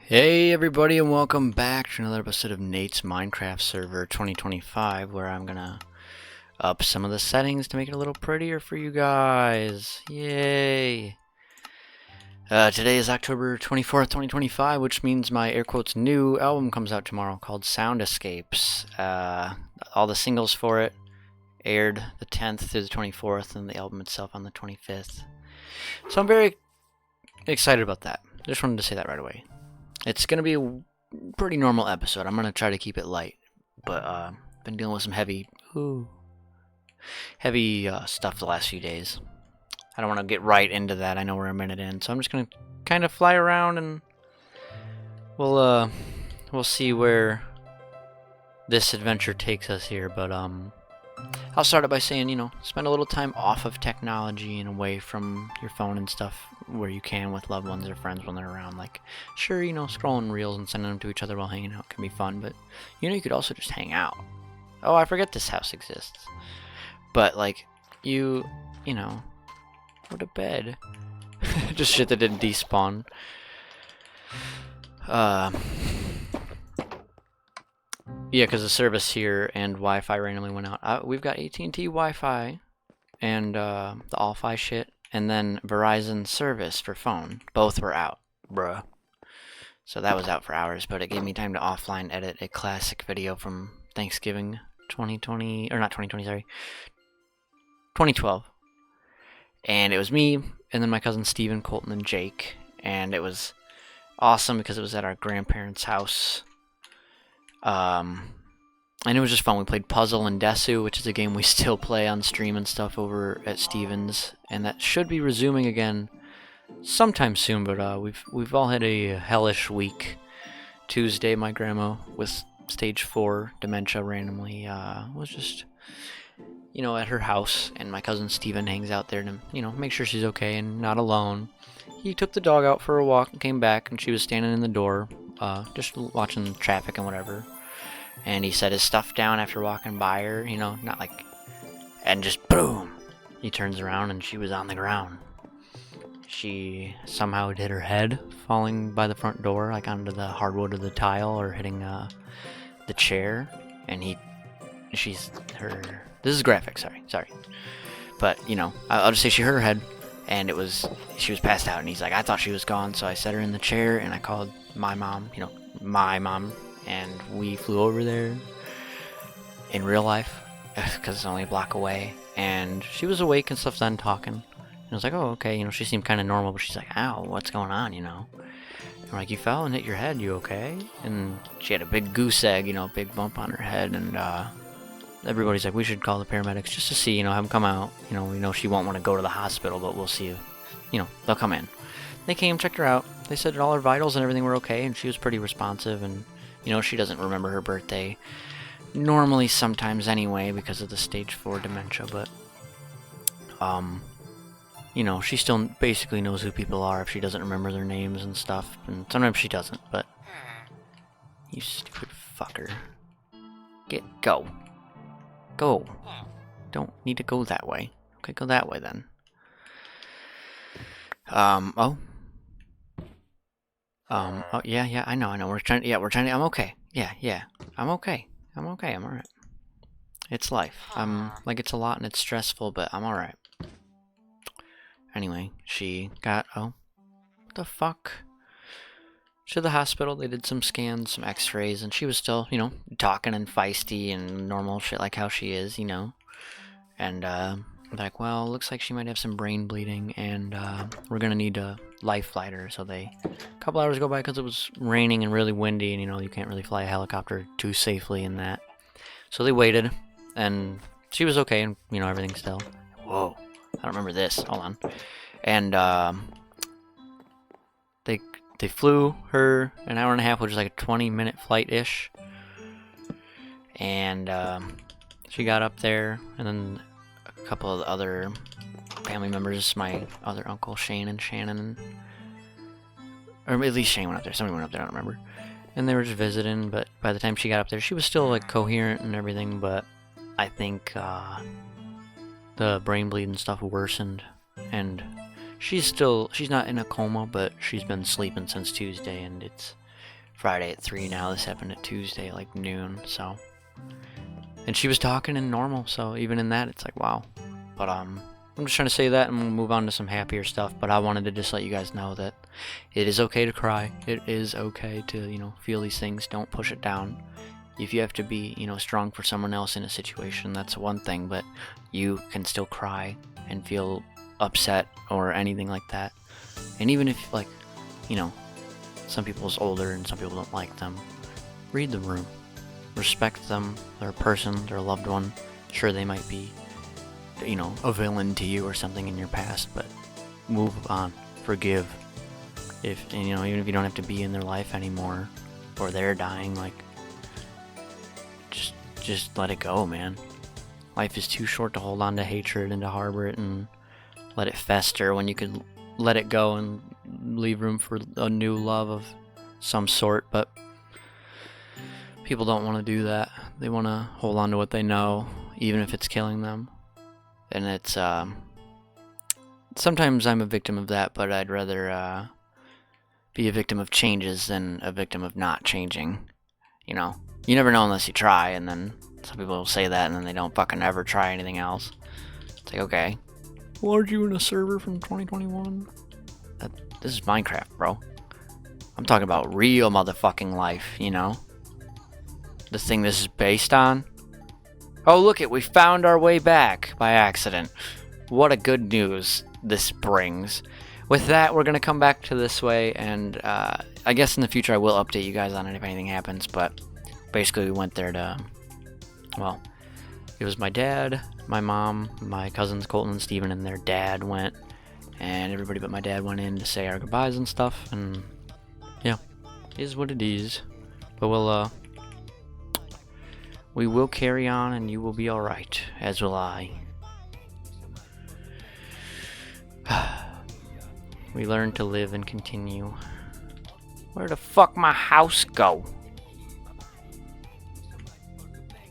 Hey everybody, and welcome back to another episode of Nate's Minecraft Server 2025, where I'm gonna up some of the settings to make it a little prettier for you guys. Yay! Today is October 24th, 2025, which means my air quotes new album comes out tomorrow called Sound Escapes. All the singles for it aired the 10th through the 24th, and the album itself on the 25th. So I'm very excited about that. Just wanted to say that right away. It's going to be a pretty normal episode. I'm going to try to keep it light. But been dealing with some heavy stuff the last few days. I don't want to get right into that. I know we're a minute in. So I'm just going to kind of fly around and we'll see where this adventure takes us here. But I'll start it by saying, spend a little time off of technology and away from your phone and stuff where you can with loved ones or friends when they're around. Like, sure, scrolling reels and sending them to each other while hanging out can be fun, but, you could also just hang out. Oh, I forget this house exists. But, like, go to bed. Just shit that didn't despawn. Yeah, because the service here and Wi-Fi randomly went out. We've got AT&T Wi-Fi and the All-Fi shit, and then Verizon service for phone. Both were out, bruh. So that was out for hours, but it gave me time to offline edit a classic video from Thanksgiving 2020, or not 2020, sorry, 2012. And it was me, and then my cousins Steven, Colton, and Jake, and it was awesome because it was at our grandparents' house. And it was just fun. We played Puzzle and Desu, which is a game we still play on stream and stuff over at Steven's, and that should be resuming again sometime soon. But we've all had a hellish week. Tuesday, my grandma with stage 4 dementia randomly was just at her house, and my cousin Steven hangs out there to make sure she's okay and not alone. He took the dog out for a walk and came back, and she was standing in the door, just watching traffic and whatever. And he set his stuff down after walking by her, not like... And just boom! He turns around and she was on the ground. She somehow hit her head, falling by the front door, like onto the hardwood of the tile, or hitting the chair. And this is graphic, sorry. But, I'll just say she hurt her head, and she was passed out, and he's like, I thought she was gone, so I set her in the chair, and I called my mom, and we flew over there in real life, because it's only a block away, and she was awake and stuff then talking, and I was like, oh, okay, she seemed kind of normal, but she's like, ow, what's going on, And I'm like, you fell and hit your head, you okay? And she had a big goose egg, big bump on her head, and everybody's like, we should call the paramedics just to see, have them come out. We know she won't want to go to the hospital, but we'll see. They'll come in. They came, checked her out. They said that all her vitals and everything were okay, and she was pretty responsive, and, she doesn't remember her birthday. Normally, sometimes anyway, because of the stage 4 dementia, but, she still basically knows who people are if she doesn't remember their names and stuff, and sometimes she doesn't, but... You stupid fucker. Go. Go. Don't need to go that way. Okay, go that way then. Oh, yeah, I know. We're trying to, I'm okay. Yeah, I'm okay. I'm alright. It's life. It's a lot and it's stressful, but I'm alright. Anyway, she got, what the fuck? To the hospital, they did some scans, some x-rays, and she was still, talking and feisty and normal shit like how she is, And, like, well, looks like she might have some brain bleeding, and, we're gonna need to life flight her. So a couple hours go by because it was raining and really windy, and, you can't really fly a helicopter too safely in that. So they waited, and she was okay, and, everything still. Whoa, I don't remember this. Hold on. And, They flew her an hour and a half, which is like a 20-minute flight-ish. And she got up there, and then a couple of the other family members, my other uncle Shane and Shannon, or at least Shane went up there. Somebody went up there, I don't remember. And they were just visiting, but by the time she got up there, she was still like coherent and everything, but I think the brain bleed and stuff worsened, and she's not in a coma, but she's been sleeping since Tuesday, and Friday at 3 now. This happened at Tuesday at like noon, so. And she was talking in normal, so even in that, it's like, wow. But, I'm just trying to say that and we'll move on to some happier stuff, but I wanted to just let you guys know that it is okay to cry. It is okay to, you know, feel these things. Don't push it down. If you have to be, you know, strong for someone else in a situation, that's one thing, but you can still cry and feel upset or anything like that. And even if, like, you know, some people's older and some people don't like them, read the room. Respect them. They're a person, they're a loved one. Sure, they might be, you know, a villain to you or something in your past, but move on. Forgive. If, you know, even if you don't have to be in their life anymore, or they're dying, like, just let it go, man. Life is too short to hold on to hatred and to harbor it and let it fester when you could let it go and leave room for a new love of some sort. But people don't want to do that. They want to hold on to what they know, even if it's killing them. And it's, sometimes I'm a victim of that, but I'd rather, be a victim of changes than a victim of not changing. You know, you never know unless you try, and then some people will say that and then they don't fucking ever try anything else. It's like, okay, well, aren't you in a server from 2021? This is Minecraft, bro. I'm talking about real motherfucking life, you know? The thing this is based on. Oh, look it, we found our way back by accident. What a good news this brings. With that, we're going to come back to this way, and I guess in the future I will update you guys on it if anything happens, but basically we went there to, well, it was my dad, my mom, my cousins Colton and Steven, and their dad went, and everybody but my dad went in to say our goodbyes and stuff, and yeah, it is what it is. But we will carry on, and you will be alright, as will I. We learn to live and continue. Where the fuck my house go?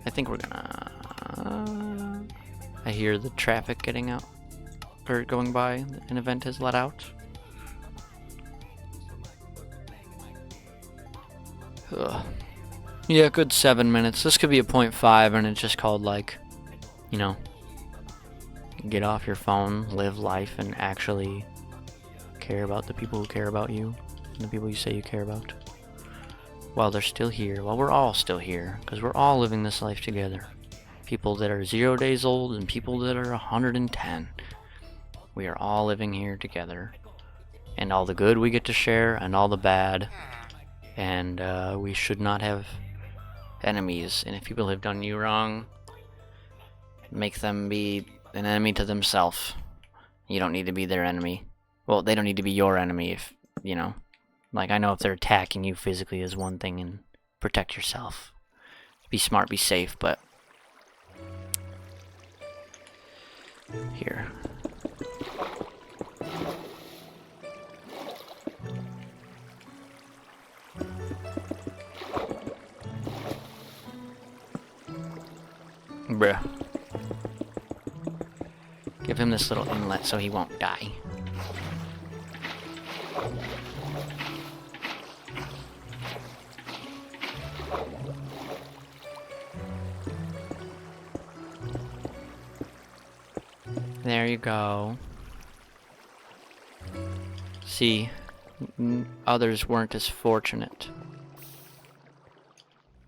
I think we're gonna... I hear the traffic getting out, or going by. An event has let out. Ugh. Yeah, good 7 minutes. This could be a 0.5, and it's just called, like, you know, get off your phone, live life, and actually care about the people who care about you, and the people you say you care about. While they're still here, while we're all still here, because we're all living this life together. People that are 0 days old and people that are 110. We are all living here together. And all the good we get to share, and all the bad. And we should not have enemies. And if people have done you wrong, make them be an enemy to themselves. You don't need to be their enemy. Well, they don't need to be your enemy if, you know. Like, I know if they're attacking you physically is one thing, and protect yourself. Be smart, be safe, but... Here. Bruh. Give him this little inlet so he won't die. There you go. See, others weren't as fortunate.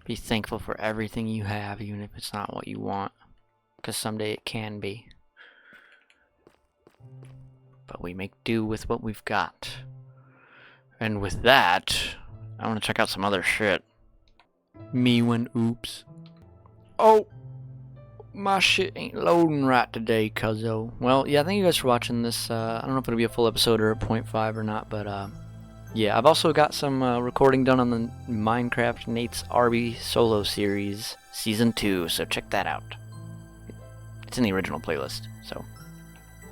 Be thankful for everything you have, even if it's not what you want. Because someday it can be. But we make do with what we've got. And with that, I want to check out some other shit. Me when oops. Oh! My shit ain't loading right today, cuzzo. Well, yeah, thank you guys for watching this. I don't know if it'll be a full episode or a 0.5 or not, but yeah, I've also got some recording done on the Minecraft N8's RB solo series, Season 2, so check that out. It's in the original playlist, so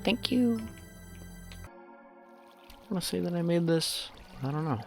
thank you. I want to say that I made this, I don't know.